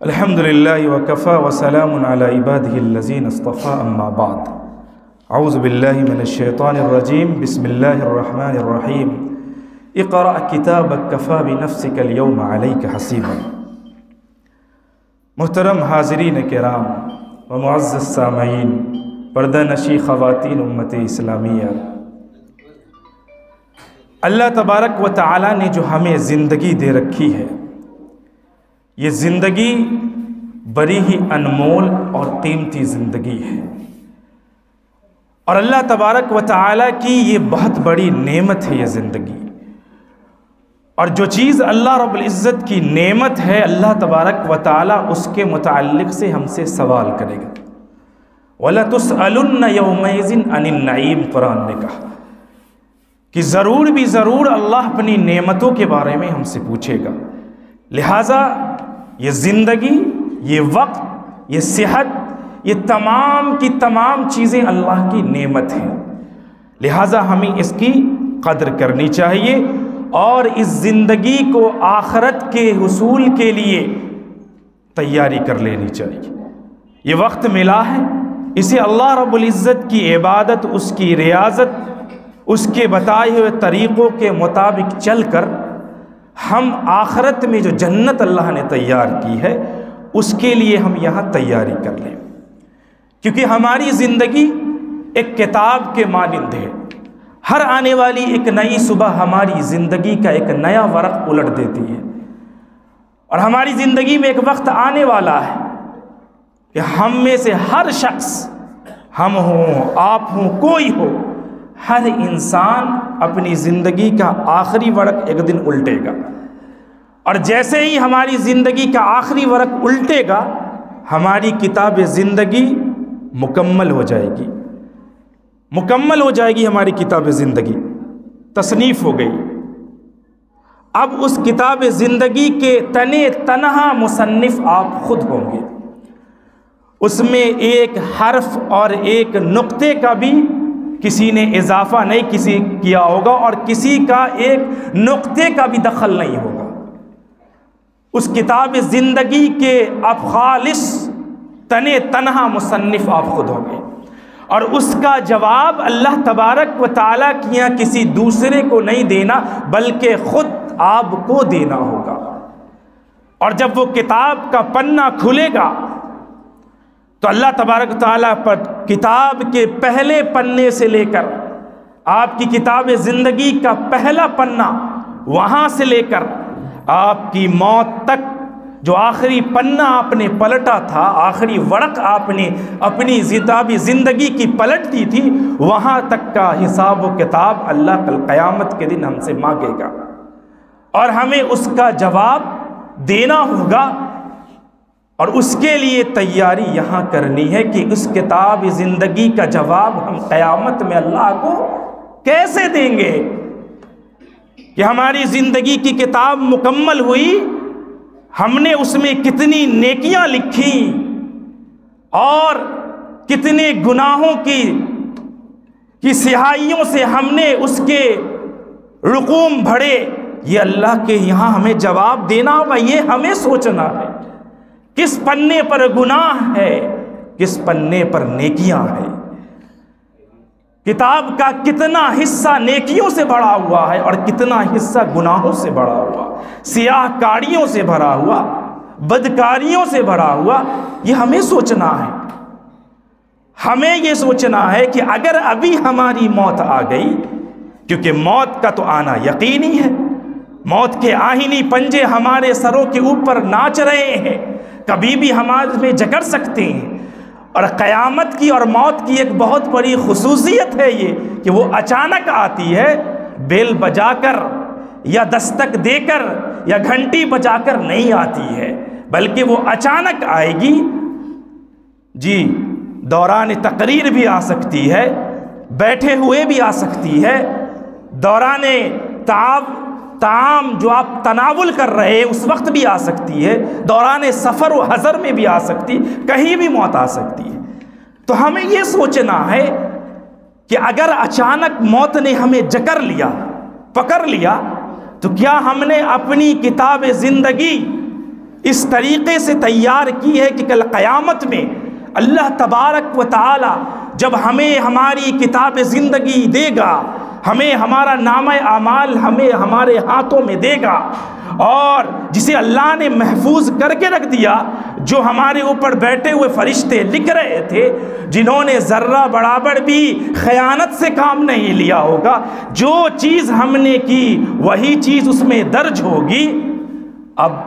अल्हम्दुलिल्लाहि व कफ़ा व सलामुन अला इबादिहिल्लज़ीना इस्तफ़ा अम्मा बाद। औज़ु बिल्लाहि मिनश शैतानिर रजीम। बिस्मिल्लाहिर रहमानिर रहीम। इक़रा किताबक कफ़ा बिनफ़्सिकल यौमा अलैका हसीबा। मुहतरम हाज़रीन किराम व मुअज़्ज़ज़ सामईन, पर्दा नशी ख़वातीन उम्मत इस्लामिया, अल्लाह तबारक व तआला ने जो हमें ज़िंदगी दे रखी है, ये ज़िंदगी बड़ी ही अनमोल और कीमती ज़िंदगी है और अल्लाह तबारक व तआला की ये बहुत बड़ी नेमत है ये ज़िंदगी। और जो चीज़ अल्लाह रब्बुल इज़्ज़त की नेमत है, अल्लाह तबारक व तआला उसके मुताल्लिक़ से हमसे सवाल करेगा। वला तुसअलुन्न यौमइज़िन अनिन नईम, कुरान ने कहा कि ज़रूर भी ज़रूर अल्लाह अपनी नेमतों के बारे में हमसे पूछेगा। लिहाजा ये ज़िंदगी, ये वक्त, ये सेहत, ये तमाम की तमाम चीज़ें अल्लाह की नेमत हैं। लिहाजा हमें इसकी कदर करनी चाहिए और इस ज़िंदगी को आखिरत के हुसूल के लिए तैयारी कर लेनी चाहिए। ये वक्त मिला है, इसे अल्लाह रब्बुल इज़्ज़त की इबादत, उसकी रियाज़त, उसके बताए हुए तरीक़ों के मुताबिक चलकर हम आखिरत में जो जन्नत अल्लाह ने तैयार की है उसके लिए हम यहाँ तैयारी कर लें। क्योंकि हमारी ज़िंदगी एक किताब के मानिंद है। हर आने वाली एक नई सुबह हमारी ज़िंदगी का एक नया वरक़ उलट देती है और हमारी ज़िंदगी में एक वक्त आने वाला है कि हम में से हर शख्स, हम हों, आप हों, कोई हो, हर इंसान अपनी ज़िंदगी का आखिरी वरक़ एक दिन उल्टेगा और जैसे ही हमारी ज़िंदगी का आखिरी वरक़ उल्टेगा, हमारी किताब ज़िंदगी मुकम्मल हो जाएगी। मुकम्मल हो जाएगी हमारी किताब ज़िंदगी, तसनीफ़ हो गई। अब उस किताब ज़िंदगी के तने तनहा मुसन्निफ़ आप खुद होंगे। उसमें एक हर्फ और एक नुक्ते का भी किसी ने इजाफा नहीं किसी किया होगा और किसी का एक नुक्ते का भी दखल नहीं होगा। उस किताब ज़िंदगी के अब खालिस तने तनहा मुसन्निफ़ आप खुद होंगे और उसका जवाब अल्लाह तबारक व तआला की यहाँ किसी दूसरे को नहीं देना, बल्कि ख़ुद आपको देना होगा। और जब वो किताब का पन्ना खुलेगा तो अल्लाह तबारक तआला पर किताब के पहले पन्ने से लेकर आपकी किताब ज़िंदगी का पहला पन्ना, वहाँ से लेकर आपकी मौत तक जो आखिरी पन्ना आपने पलटा था, आखिरी वरक़ आपने अपनी किताब ज़िंदगी की पलट दी थी, वहाँ तक का हिसाब व किताब अल्लाह कल क़यामत के दिन हमसे मांगेगा और हमें उसका जवाब देना होगा। और उसके लिए तैयारी यहाँ करनी है कि उस किताब ज़िंदगी का जवाब हम क़यामत में अल्लाह को कैसे देंगे कि हमारी ज़िंदगी की किताब मुकम्मल हुई, हमने उसमें कितनी नेकियां लिखी और कितने गुनाहों की स्याहियों से हमने उसके रुकूम भरे। ये अल्लाह के यहाँ हमें जवाब देना होगा, ये हमें सोचना है किस पन्ने पर गुनाह है, किस पन्ने पर नेकियां हैं। किताब का कितना हिस्सा नेकियों से भरा हुआ है और कितना हिस्सा गुनाहों से भरा हुआ, सियाहकारियों से भरा हुआ, बदकारियों से भरा हुआ, ये हमें सोचना है। हमें ये सोचना है कि अगर अभी हमारी मौत आ गई, क्योंकि मौत का तो आना यकीनी है, मौत के आहिनी पंजे हमारे सरों के ऊपर नाच रहे हैं, कभी भी हमारे में जकड़ सकते हैं। और क़यामत की और मौत की एक बहुत बड़ी खुसूसियत है ये कि वो अचानक आती है, बेल बजाकर या दस्तक देकर या घंटी बजाकर नहीं आती है, बल्कि वो अचानक आएगी। जी, दौरान तकरीर भी आ सकती है, बैठे हुए भी आ सकती है, दौरान ताम जो आप तनावुल कर रहे हैं उस वक्त भी आ सकती है, दौरान सफ़र व हज़र में भी आ सकती, कहीं भी मौत आ सकती है। तो हमें ये सोचना है कि अगर अचानक मौत ने हमें जकड़ लिया, पकड़ लिया, तो क्या हमने अपनी किताब ज़िंदगी इस तरीक़े से तैयार की है कि कल क़यामत में अल्लाह तबारक व तआला जब हमें हमारी किताब ज़िंदगी देगा, हमें हमारा नामा आमाल हमें हमारे हाथों में देगा, और जिसे अल्लाह ने महफूज करके रख दिया, जो हमारे ऊपर बैठे हुए फरिश्ते लिख रहे थे, जिन्होंने ज़र्रा बराबर भी खयानत से काम नहीं लिया होगा, जो चीज़ हमने की वही चीज़ उसमें दर्ज होगी। अब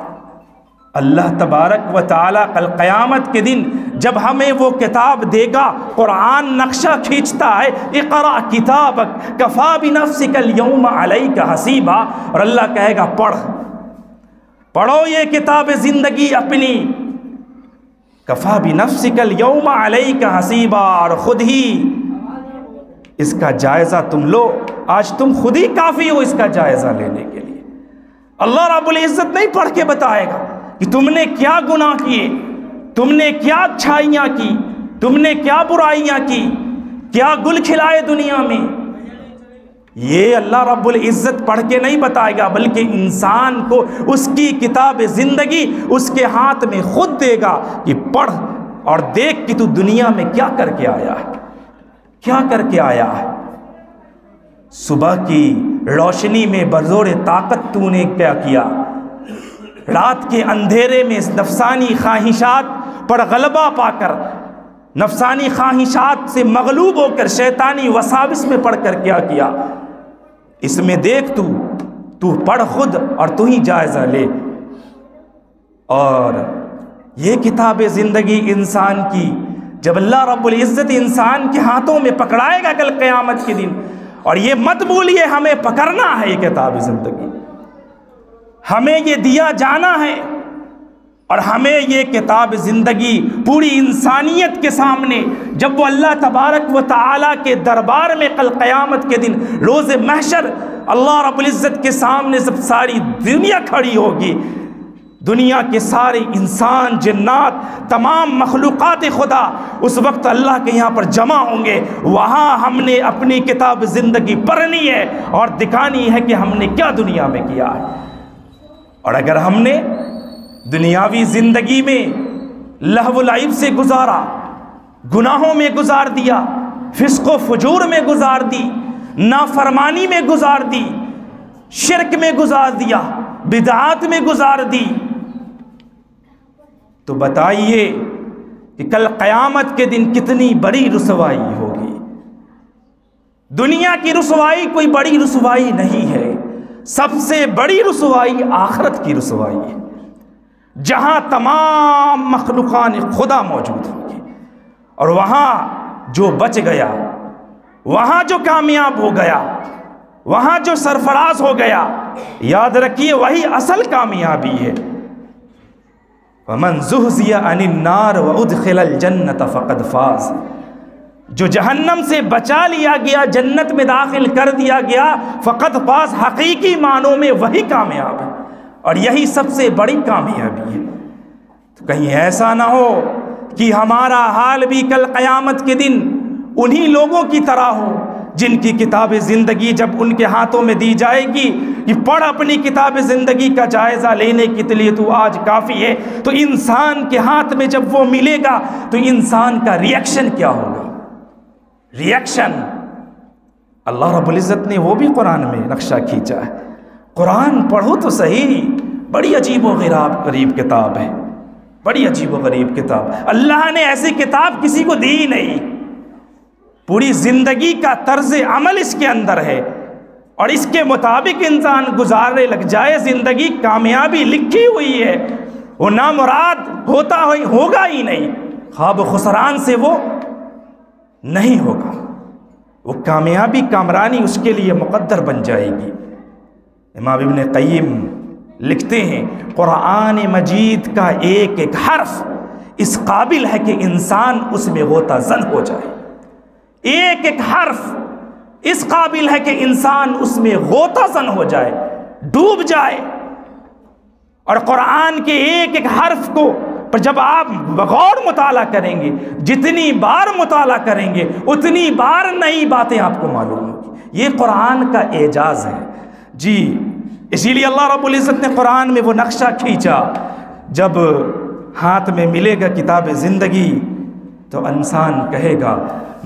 अल्लाह तबारक व ताला कल क़यामत के दिन जब हमें वो किताब देगा, कुरान नक्शा खींचता है, इक़रा किताबक कफ़ा बिनफ़्सिकल यौम अलैका हसीबा, और अल्लाह कहेगा पढ़ो ये किताब ज़िंदगी अपनी, कफ़ा बिनफ़्सिकल यौम अलैका हसीबा, और ख़ुद ही इसका जायज़ा तुम लो, आज तुम खुद ही काफ़ी हो इसका जायज़ा लेने के लिए। अल्लाह रब्बुल इज़्ज़त नहीं पढ़ के बताएगा कि तुमने क्या गुनाह किए, तुमने क्या अच्छाइयाँ की, तुमने क्या बुराइयाँ की, क्या गुल खिलाए दुनिया में। ये अल्लाह रब्बुल इज़्ज़त पढ़ के नहीं बताएगा, बल्कि इंसान को उसकी किताब ज़िंदगी उसके हाथ में खुद देगा कि पढ़ और देख कि तू दुनिया में क्या करके आया है, क्या करके आया है। सुबह की रोशनी में बज़ोर ताकत तूने क्या किया, रात के अंधेरे में नफसानी ख्वाहिशात पर गलबा पाकर, नफसानी ख्वाहिशात से मगलूब होकर शैतानी वसाविस में पढ़कर क्या किया। इसमें देख तू पढ़ खुद और तू ही जायज़ा ले। और ये किताब ज़िंदगी इंसान की जब अल्लाह रब्बुल इज़्ज़त इंसान के हाथों में पकड़ाएगा कल क़यामत के दिन, और ये मत भूलिए हमें पकड़ना है ये किताब ज़िंदगी, हमें ये दिया जाना है, और हमें ये किताब ज़िंदगी पूरी इंसानियत के सामने जब वो अल्लाह तबारक व तआला के दरबार में कल क़यामत के दिन रोज़े महशर अल्लाह रब्बुल इज़्ज़त के सामने जब सारी दुनिया खड़ी होगी, दुनिया के सारे इंसान जिन्नात तमाम मखलूक़ात खुदा उस वक्त अल्लाह के यहाँ पर जमा होंगे। वहाँ हमने अपनी किताब ज़िंदगी पढ़नी है और दिखानी है कि हमने क्या दुनिया में किया है। और अगर हमने दुनियावी ज़िंदगी में लहव लाइब से गुजारा, गुनाहों में गुजार दिया, फिस्को फजूर में गुजार दी, नाफरमानी में गुजार दी, शिरक में गुजार दिया, बिदआत में गुजार दी, तो बताइए कि कल क़यामत के दिन कितनी बड़ी रुसवाई होगी। दुनिया की रुसवाई कोई बड़ी रुसवाई नहीं है, सबसे बड़ी रुसवाई आखिरत की रुसवाई है, जहां तमाम मखलूक़ान खुदा मौजूद होंगे, और वहां जो बच गया, वहां जो कामयाब हो गया, वहां जो सरफराज हो गया, याद रखिए वही असल कामयाबी है। वमन ज़ुहज़िया अनिन नार व उदखिलल जन्नत फ़क़द फ़ाज़, जो जहन्नम से बचा लिया गया, जन्नत में दाखिल कर दिया गया, फ़क़द फ़ाज़, हकीकी मानों में वही कामयाब है, और यही सबसे बड़ी कामयाबी है। तो कहीं ऐसा ना हो कि हमारा हाल भी कल क़यामत के दिन उन्हीं लोगों की तरह हो जिनकी किताब ज़िंदगी जब उनके हाथों में दी जाएगी कि पढ़ अपनी किताब ज़िंदगी का जायज़ा लेने के लिए तू आज काफ़ी है, तो इंसान के हाथ में जब वो मिलेगा तो इंसान का रिएक्शन क्या होगा। रिएक्शन अल्लाह रब्बुल इज़्ज़त ने वो भी कुरान में नक्शा खींचा है। कुरान पढ़ो तो सही, बड़ी अजीब व गरीब किताब है, बड़ी अजीब व गरीब किताब। अल्लाह ने ऐसी किताब किसी को दी नहीं। पूरी ज़िंदगी का तर्ज अमल इसके अंदर है, और इसके मुताबिक इंसान गुजारने लग जाए, ज़िंदगी कामयाबी लिखी हुई है, वो नामुराद होगा ही नहीं, ख्वाब खुसरान से वो नहीं होगा, वो कामयाबी कामरानी उसके लिए मुक़द्दर बन जाएगी। इमाम इब्न क़य्यिम लिखते हैं, कुरान मजीद का एक एक हर्फ इस काबिल है कि इंसान उसमें गोता ज़न हो जाए, एक एक हर्फ इस काबिल है कि इंसान उसमें गोता ज़न हो जाए, डूब जाए। और कुरान के एक एक हर्फ को पर जब आप बगौर मुताला करेंगे, जितनी बार मुताला करेंगे उतनी बार नई बातें आपको मालूम होगी। ये कुरान का एजाज़ है जी। इसीलिए अल्लाह रब्बुल इज़्ज़त ने कुरान में वो नक्शा खींचा जब हाथ में मिलेगा किताब ज़िंदगी तो इंसान कहेगा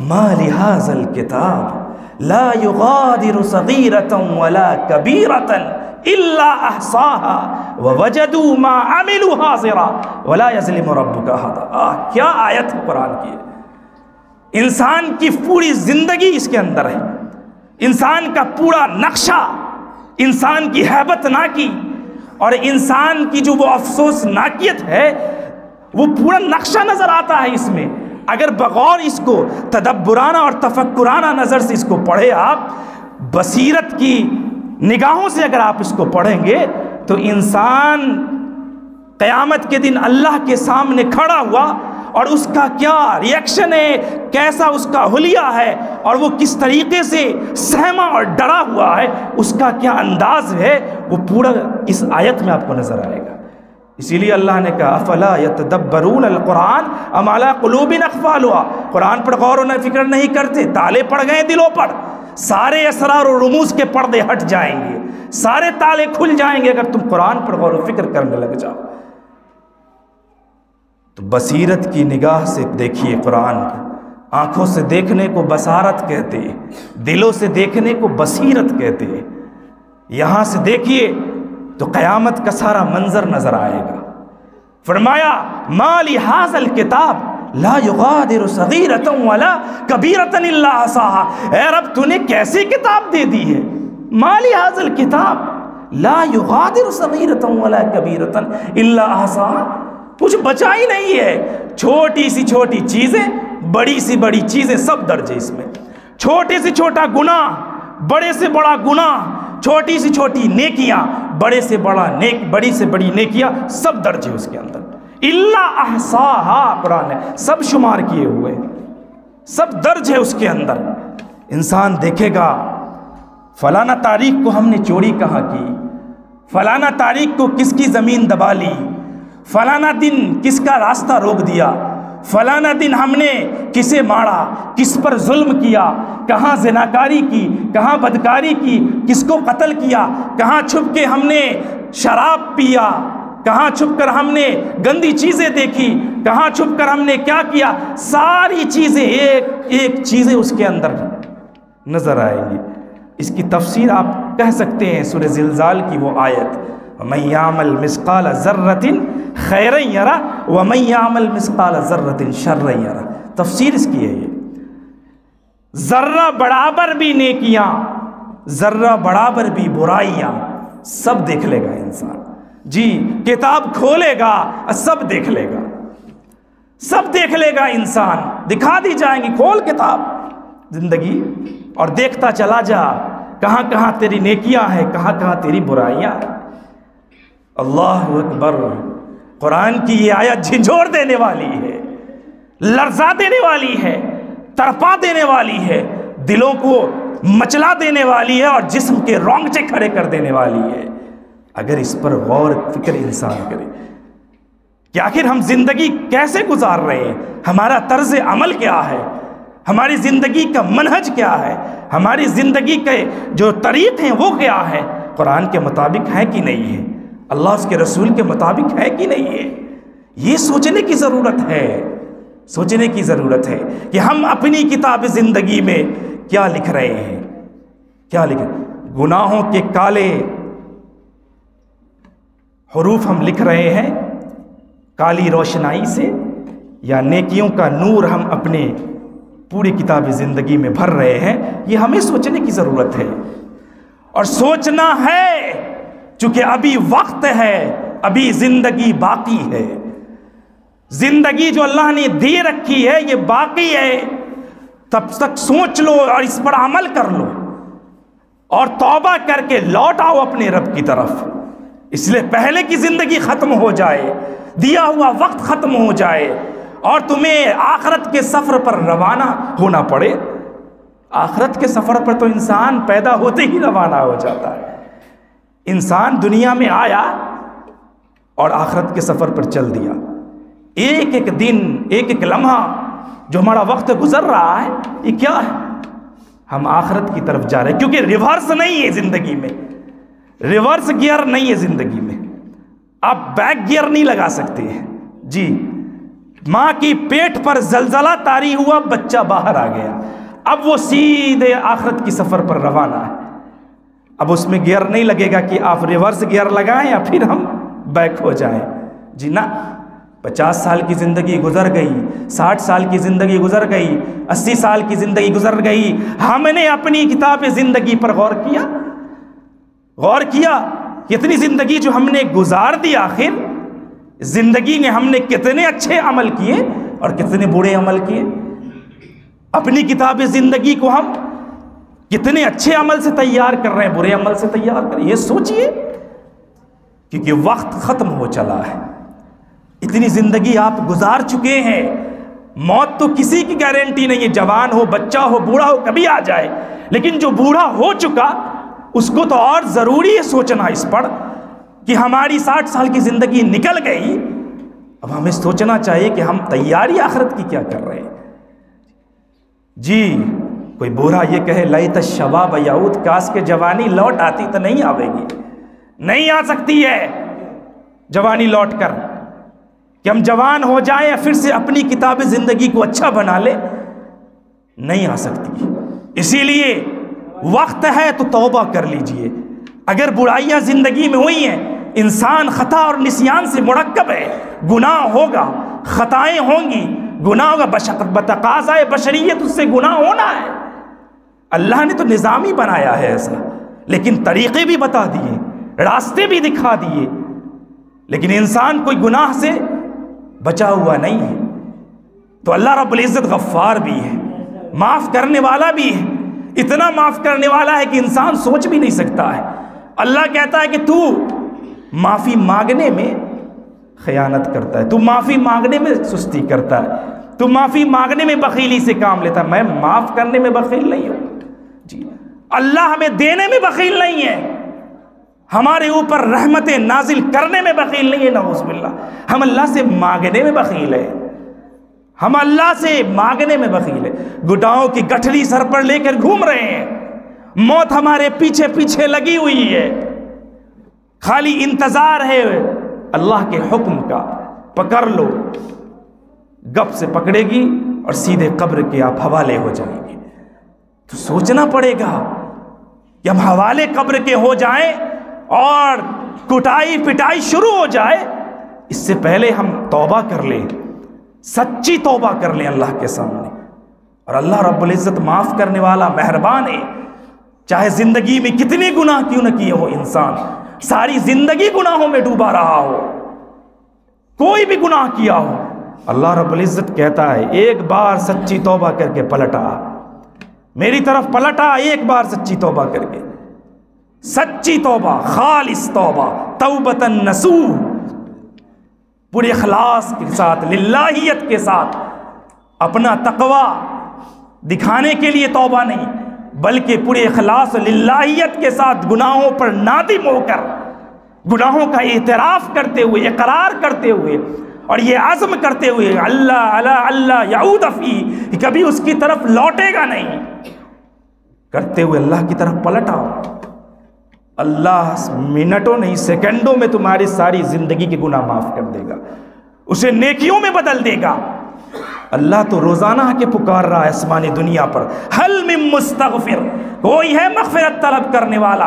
मा लिहाज़ल किताब ला युगादिरु सगीरतन वला कबीरतन इल्ला अहसाहा व वजदू मा अमिलू हाज़िरा वला यज़लिमु रब्बुका अहदा। क्या आयत है कुरान की। इंसान की पूरी ज़िंदगी इसके अंदर है, इंसान का पूरा नक्शा, इंसान की हैबतनाकी और इंसान की जो वो अफसोसनाकियत है वो पूरा नक्शा नज़र आता है इसमें। अगर बगौर इसको तदब्बुराना और तफक्कुराना नज़र से इसको पढ़े आप, बसीरत की निगाहों से अगर आप इसको पढ़ेंगे तो इंसान क़यामत के दिन अल्लाह के सामने खड़ा हुआ और उसका क्या रिएक्शन है, कैसा उसका हुलिया है और वो किस तरीके से सहमा और डरा हुआ है, उसका क्या अंदाज है, वो पूरा इस आयत में आपको नज़र आएगा। इसीलिए अल्लाह ने कहा अफला यतदब्बरून अल-कुरान अम अला कुलूबिन अक़फ़ालुहा। कुरान पर गौर और फिक्र नहीं करते, ताले पड़ गए दिलों पर, सारे असरार और रुमूज़ के पर्दे हट जाएंगे, सारे ताले खुल जाएंगे अगर तुम कुरान पर गौर और फिक्र करने लग जाओ। तो बसीरत की निगाह से देखिए कुरान को। आँखों से देखने को बसारत कहते हैं, दिलों से देखने को बसीरत कहते हैं। यहाँ से देखिए तो क़यामत का सारा मंजर नज़र आएगा। फरमाया मा लिहाज़ल किताब ला युगादिरु सगीरतन वला कबीरतन इल्ला अहसाहा। ऐ रब तूने कैसी किताब दे दी है, मा लिहाज़ल किताब ला युगादिरु सगीरतन वला कबीरतन इल्ला अहसाहा। कुछ बचा ही नहीं है, छोटी सी छोटी चीज़ें, बड़ी सी बड़ी चीज़ें सब दर्ज है इसमें। छोटे से छोटा गुनाह, बड़े से बड़ा गुनाह, छोटी सी छोटी नेकियां, बड़े से बड़ा बड़ी से बड़ी नेकियां सब दर्ज है उसके अंदर। इल्ला अहसाहा, कुरान ने सब शुमार किए हुए, सब दर्ज है उसके अंदर। इंसान देखेगा फलाना तारीख को हमने चोरी कहाँ की, फलाना तारीख को किसकी ज़मीन दबा ली, फलाना दिन किसका रास्ता रोक दिया, फलाना दिन हमने किसे मारा, किस पर जुल्म किया, कहाँ ज़िनाकारी की, कहाँ बदकारी की, किसको कत्ल किया, कहाँ छुप के हमने शराब पिया, कहाँ छुप कर हमने गंदी चीज़ें देखी, कहाँ छुप कर हमने क्या किया। सारी चीज़ें एक एक चीज़ें उसके अंदर नज़र आएंगी। इसकी तफसीर आप कह सकते हैं सूरह ज़िलज़ाल की वो आयत मन यामल मिस्काल ज़र्रतिन खैरन यरा व मन यामल मिस्काल ज़र्रतिन शर्रन यरा। तफसीर इसकी है ये, ज़र्रा बराबर भी नेकियां, ज़र्रा बराबर भी बुराइयां, सब देख लेगा इंसान। जी किताब खोलेगा सब देख लेगा, सब देख लेगा इंसान। दिखा दी जाएंगी, खोल किताब ज़िंदगी और देखता चला जा कहाँ कहाँ तेरी नेकियां हैं, कहाँ कहाँ तेरी बुराइयां हैं। अल्लाह अकबर। कुरान की ये आयत झिंझोर देने वाली है, लर्जा देने वाली है, तड़पा देने वाली है, दिलों को मचला देने वाली है और जिस्म के रोंगटे खड़े कर देने वाली है अगर इस पर गौर फिक्र इंसान करे कि आखिर हम जिंदगी कैसे गुजार रहे हैं, हमारा तर्ज अमल क्या है, हमारी ज़िंदगी का मनहज क्या है, हमारी ज़िंदगी के जो तरीक़ हैं वो क्या है, कुरान के मुताबिक है कि नहीं है, अल्लाह उसके रसूल के मुताबिक है कि नहीं है। ये सोचने की ज़रूरत है, सोचने की ज़रूरत है कि हम अपनी किताब ज़िंदगी में क्या लिख रहे हैं, क्या लिख रहे। गुनाहों के काले हरूफ हम लिख रहे हैं काली रोशनाई से, या नेकियों का नूर हम अपने पूरी किताब ज़िंदगी में भर रहे हैं। ये हमें सोचने की ज़रूरत है और सोचना है, चूँकि अभी वक्त है, अभी ज़िंदगी बाकी है। ज़िंदगी जो अल्लाह ने दे रखी है ये बाकी है, तब तक सोच लो और इस पर अमल कर लो और तौबा करके लौट आओ अपने रब की तरफ। इसलिए पहले की ज़िंदगी ख़त्म हो जाए, दिया हुआ वक्त ख़त्म हो जाए और तुम्हें आखिरत के सफ़र पर रवाना होना पड़े। आखिरत के सफ़र पर तो इंसान पैदा होते ही रवाना हो जाता है। इंसान दुनिया में आया और आखिरत के सफ़र पर चल दिया। एक एक दिन, एक एक लम्हा जो हमारा वक्त गुजर रहा है ये क्या है, हम आखिरत की तरफ जा रहे हैं, क्योंकि रिवर्स नहीं है ज़िंदगी में, रिवर्स गियर नहीं है ज़िंदगी में। आप बैक गियर नहीं लगा सकते जी। मां की पेट पर जलजला तारी हुआ, बच्चा बाहर आ गया, अब वो सीधे आखिरत की सफर पर रवाना है। अब उसमें गियर नहीं लगेगा कि आप रिवर्स गियर लगाएं या फिर हम बैक हो जाएं जी ना। 50 साल की ज़िंदगी गुजर गई, 60 साल की ज़िंदगी गुजर गई, 80 साल की ज़िंदगी गुजर गई। हमने अपनी किताब ज़िंदगी पर गौर किया कितनी ज़िंदगी जो हमने गुजार दी, आखिर ज़िंदगी में हमने कितने अच्छे अमल किए और कितने बुरे अमल किए। अपनी किताब ज़िंदगी को हम कितने अच्छे अमल से तैयार कर रहे हैं, बुरे अमल से तैयार कर रहे हैं, ये सोचिए। क्योंकि वक्त ख़त्म हो चला है, इतनी ज़िंदगी आप गुजार चुके हैं। मौत तो किसी की गारंटी नहीं है, जवान हो, बच्चा हो, बूढ़ा हो, कभी आ जाए। लेकिन जो बूढ़ा हो चुका उसको तो और ज़रूरी है सोचना इस पर कि हमारी 60 साल की ज़िंदगी निकल गई, अब हमें सोचना चाहिए कि हम तैयारी आखिरत की क्या कर रहे हैं जी। कोई बूढ़ा ये कहे लैत शबाब याऊद, काश के जवानी लौट आती, तो नहीं आवेगी, नहीं आ सकती है जवानी लौट कर कि हम जवान हो जाएं फिर से अपनी किताब ज़िंदगी को अच्छा बना ले, नहीं आ सकती। इसीलिए वक्त है तो तौबा कर लीजिए। अगर बुराइयां ज़िंदगी में हुई हैं, इंसान खता और निस्यान से मुरक्कब है, गुनाह होगा, खताएं होंगी, गुनाह होगा, बतकाज़ाए बशरियत उससे गुनाह होना है। अल्लाह ने तो निज़ाम ही बनाया है ऐसा, लेकिन तरीक़े भी बता दिए, रास्ते भी दिखा दिए, लेकिन इंसान कोई गुनाह से बचा हुआ नहीं है। तो अल्लाह रब्बुल इज़्ज़त गफ़्फ़ार भी है, माफ़ करने वाला भी है, इतना माफ़ करने वाला है कि इंसान सोच भी नहीं सकता है। अल्लाह कहता है कि तू माफ़ी मांगने में खयानत करता है, तू माफ़ी मांगने में सुस्ती करता है, तू माफ़ी मांगने में बखीली से काम लेता है। मैं माफ़ करने में बखील नहीं हूँ जी। अल्लाह हमें देने में बखील नहीं है, हमारे ऊपर रहमतें नाजिल करने में बखील नहीं है, नऊज़ुबिल्लाह। हम अल्लाह से मांगने में बखील है, हम अल्लाह से मांगने में बखील है। गुनाहों की गठरी सर पर लेकर घूम रहे हैं, मौत हमारे पीछे पीछे लगी हुई है, खाली इंतजार है अल्लाह के हुक्म का, पकड़ लो, गप से पकड़ेगी और सीधे कब्र के आप हवाले हो जाएंगे। तो सोचना पड़ेगा कि हम हवाले कब्र के हो जाएं और कुटाई पिटाई शुरू हो जाए, इससे पहले हम तौबा कर लें, सच्ची तौबा कर लें अल्लाह के सामने। और अल्लाह रब्बुल इज़्ज़त माफ़ करने वाला, मेहरबान है। चाहे ज़िंदगी में कितने गुनाह क्यों न किए हो इंसान, सारी ज़िंदगी गुनाहों में डूबा रहा हो, कोई भी गुनाह किया हो, अल्लाह रब्बुल इज़्ज़त कहता है एक बार सच्ची तौबा करके पलट आ, मेरी तरफ पलट आ, एक बार सच्ची तौबा करके, सच्ची तौबा, खालिस तौबा, तौबतन नसूह, पूरे इखलास के साथ, लिल्लाहियत के साथ, अपना तकवा दिखाने के लिए तौबा नहीं, बल्कि पूरे इखलास लिल्लाहियत के साथ गुनाहों पर नादिम होकर, गुनाहों का एतराफ़ करते हुए, इकरार करते हुए और ये आज़म करते हुए अल्लाह अल्लाह अल्लाह याऊद फी, कभी उसकी तरफ लौटेगा नहीं, करते हुए अल्लाह की तरफ पलट आओ। अल्लाह मिनटों नहीं सेकंडों में तुम्हारी सारी ज़िंदगी के गुनाह माफ़ कर देगा, उसे नेकियों में बदल देगा। अल्लाह तो रोज़ाना के पुकार रहा है आसमानी दुनिया पर, हल मिन मुस्तगफिर, कोई है मग़फ़िरत तलब करने वाला,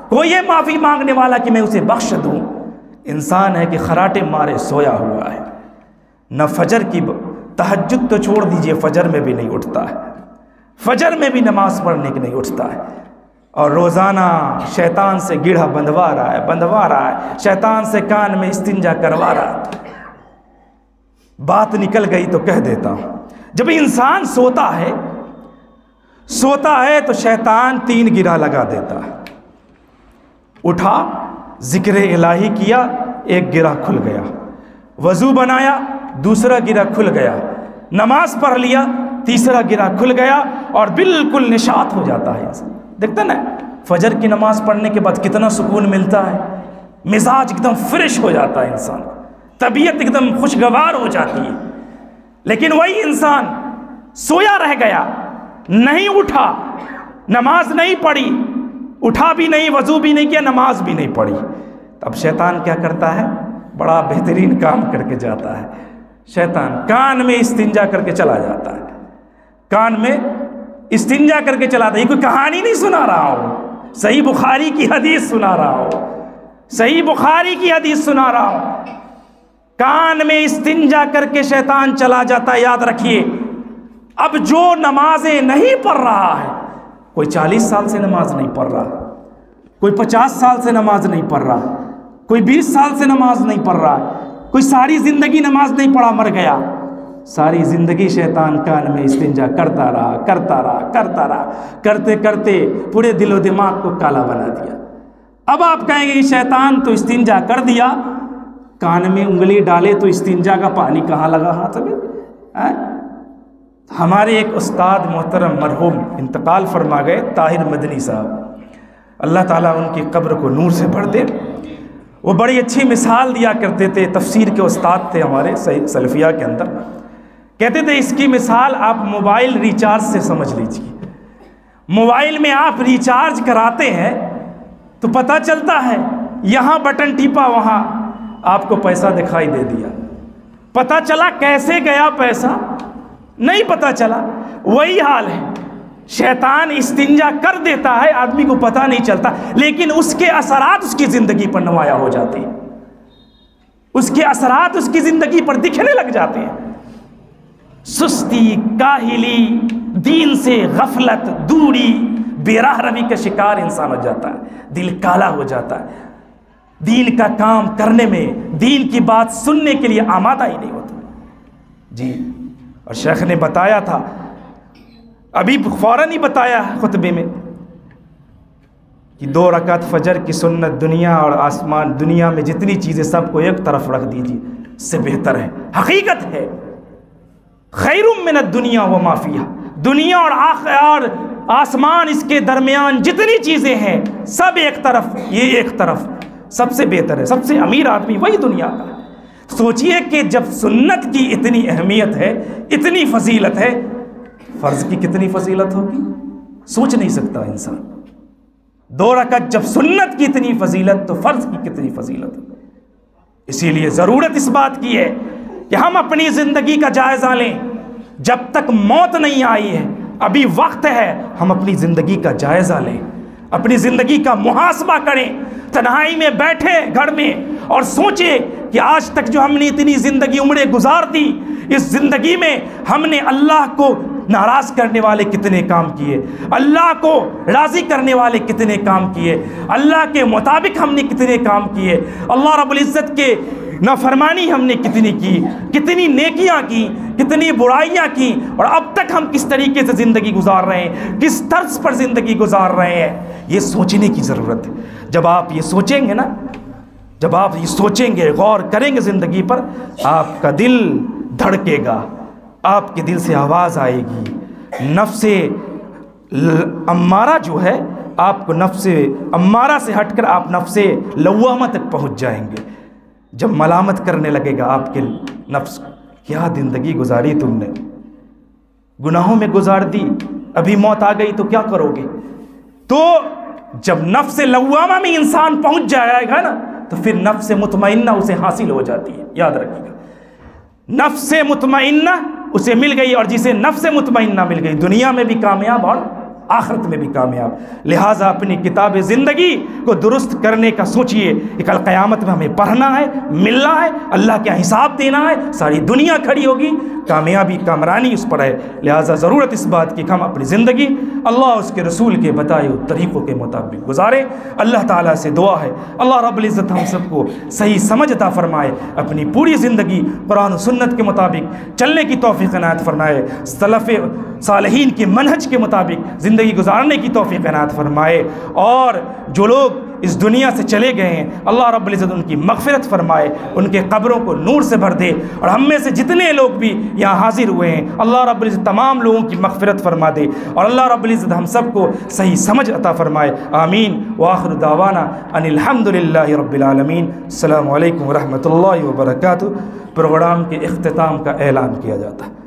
कोई है माफ़ी मांगने वाला कि मैं उसे बख्श दूँ। इंसान है कि खराटे मारे सोया हुआ है, न फजर की तहज्जुद तो छोड़ दीजिए, फजर में भी नहीं उठता है, फजर में भी नमाज़ पढ़ने के नहीं उठता है, और रोज़ाना शैतान से गिढ़ा बंधवा रहा है, शैतान से कान में इस्तिंजा करवा रहा है। बात निकल गई तो कह देता हूँ, जब इंसान सोता है तो शैतान 3 गिरा लगा देता है। उठा, जिक्र इलाही किया, 1 गिरा खुल गया, वज़ू बनाया, दूसरा गिरा खुल गया, नमाज पढ़ लिया, तीसरा गिरा खुल गया, और बिल्कुल निशात हो जाता है इंसान। देखते ना, फजर की नमाज पढ़ने के बाद कितना सुकून मिलता है, मिजाज एकदम फ्रेश हो जाता है इंसान, तबीयत एकदम खुशगवार हो जाती है। लेकिन वही इंसान सोया रह गया, नहीं उठा, नमाज नहीं पढ़ी, उठा भी नहीं, वज़ू भी नहीं किया, नमाज भी नहीं पढ़ी, तब शैतान क्या करता है, बड़ा बेहतरीन काम करके जाता है शैतान। कान में इस्तिंजा करके चला जाता है, कान में इस्तिंजा करके चला जाता है। कोई कहानी नहीं सुना रहा हूँ, सही बुखारी की हदीस सुना रहा हूँ, सही बुखारी की हदीस सुना रहा हूँ। कान में इस्तिंजा करके शैतान चला जाता है। याद रखिए, अब जो नमाजें नहीं पढ़ रहा है, कोई 40 साल से नमाज नहीं पढ़ रहा, कोई 50 साल से नमाज नहीं पढ़ रहा, कोई 20 साल से नमाज नहीं पढ़ रहा, कोई सारी ज़िंदगी नमाज नहीं पढ़ा मर गया, सारी ज़िंदगी शैतान कान में इस्तिंजा करता रहा करता रहा करता रहा, करते करते पूरे दिलो दिमाग को काला बना दिया। अब आप कहेंगे कि शैतान तो इस्तिंजा कर दिया, कान में उंगली डाले तो इस्तिंजा का पानी कहाँ लगा हाथ में? हमारे एक उस्ताद मोहतरम मरहूम इंतकाल फरमा गए, ताहिर मदनी साहब, अल्लाह ताला उनकी कब्र को नूर से भर दे। वो बड़ी अच्छी मिसाल दिया करते थे, तफसीर के उस्ताद थे हमारे सलफिया के अंदर। कहते थे इसकी मिसाल आप मोबाइल रिचार्ज से समझ लीजिए। मोबाइल में आप रिचार्ज कराते हैं तो पता चलता है यहाँ बटन टिपा, वहाँ आपको पैसा दिखाई दे दिया, पता चला कैसे गया पैसा नहीं पता चला। वही हाल है, शैतान इस्तिंजा कर देता है, आदमी को पता नहीं चलता, लेकिन उसके असरात उसकी ज़िंदगी पर नुमाया हो जाते हैं, उसके असरात उसकी ज़िंदगी पर दिखने लग जाते हैं। सुस्ती, काहिली, दीन से गफलत, दूरी, बेराह रवी का शिकार इंसान हो जाता है, दिल काला हो जाता है, दीन का काम करने में, दीन की बात सुनने के लिए आमादा ही नहीं होता जी। और शेख ने बताया था, अभी फ़ौरन ही बताया खुतबे में कि 2 रकात फजर की सुन्नत दुनिया और आसमान, दुनिया में जितनी चीज़ें सबको एक तरफ रख दीजिए, इससे बेहतर है। हकीकत है, खैरुम मिनद दुनिया व माफिया, दुनिया और आसमान इसके दरमियान जितनी चीज़ें हैं सब एक तरफ, ये एक तरफ, सबसे बेहतर है, सबसे अमीर आदमी वही दुनिया का है। सोचिए कि जब सुन्नत की इतनी अहमियत है, इतनी फजीलत है, फ़र्ज़ की कितनी फजीलत होगी, सोच नहीं सकता इंसान। 2 रकात जब सुन्नत की इतनी फजीलत, तो फ़र्ज़ की कितनी फजीलत होगी। इसीलिए ज़रूरत इस बात की है कि हम अपनी ज़िंदगी का जायज़ा लें। जब तक मौत नहीं आई है, अभी वक्त है, हम अपनी ज़िंदगी का जायज़ा लें, अपनी ज़िंदगी का मुहासबा करें। तन्हाई में बैठे घर में और सोचे कि आज तक जो हमने इतनी ज़िंदगी उम्रें गुजार दी, इस ज़िंदगी में हमने अल्लाह को नाराज़ करने वाले कितने काम किए, अल्लाह को राज़ी करने वाले कितने काम किए, अल्लाह के मुताबिक हमने कितने काम किए, अल्लाह रब्बुल इज़्ज़त के नाफरमानी हमने कितनी की, कितनी नेकियां की, कितनी बुराइयां की, और अब तक हम किस तरीके से ज़िंदगी गुजार रहे हैं, किस तर्ज पर ज़िंदगी गुजार रहे हैं, ये सोचने की ज़रूरत है। जब आप ये सोचेंगे ना, जब आप ये सोचेंगे, गौर करेंगे ज़िंदगी पर, आपका दिल धड़केगा, आपके दिल से आवाज़ आएगी। नफ्से अम्मारा जो है, आपको नफ्से अम्मारा से हटकर आप नफ्से लव्वामा तक पहुँच जाएंगे। जब मलामत करने लगेगा आपके नफ्स, क्या ज़िंदगी गुजारी तुमने, गुनाहों में गुजार दी, अभी मौत आ गई तो क्या करोगे। तो जब नफ्स लव्वामा में इंसान पहुंच जाएगा ना, तो फिर नफ्स मुतमइन्ना उसे हासिल हो जाती है। याद रखिएगा, नफ्स मुतमइन्ना उसे मिल गई, और जिसे नफ्स मुतमइन्ना मिल गई, दुनिया में भी कामयाब और आखिरत में भी कामयाब। लिहाजा अपनी किताब ज़िंदगी को दुरुस्त करने का सोचिए कि कल क़यामत में हमें पढ़ना है, मिलना है, अल्लाह के हिसाब देना है, सारी दुनिया खड़ी होगी, कामयाबी कामरानी उस पर है। लिहाजा ज़रूरत इस बात की कि हम अपनी ज़िंदगी अल्लाह उसके रसूल के बताए हुए तरीक़ों के मुताबिक गुजारें। अल्लाह ताला से दुआ है, अल्लाह रब्बुल इज़्ज़त हम सबको सही समझ अता फरमाए, अपनी पूरी ज़िंदगी कुरान और सुन्नत के मुताबिक चलने की तौफ़ीक़ इनायत फरमाए, सलफ़ सालिहीन के मनहज के मुताबिक ज़िंदगी गुजारने की तौफ़ीक़ इनायत फरमाए। और जो लोग इस दुनिया से चले गए हैं, अल्लाह रब्बुल इज़्ज़त उनकी मग़फ़िरत फरमाए, उनके कब्रों को नूर से भर दे, और हम में से जितने लोग भी यहाँ हाजिर हुए हैं, अल्लाह रब्बुल इज़्ज़त तमाम लोगों की मग़फ़िरत फरमा दे, और अल्लाह रब्बुल इज़्ज़त हम सबको सही समझ अता फरमाए। आमीन। व आखिर दावाना अनिल हम्दुलिल्लाहि रब्बिल आलमीन। अस्सलामु अलैकुम व रहमतुल्लाहि व बरकातुहू। प्रोग्राम के इख्तिताम का ऐलान किया जाता है।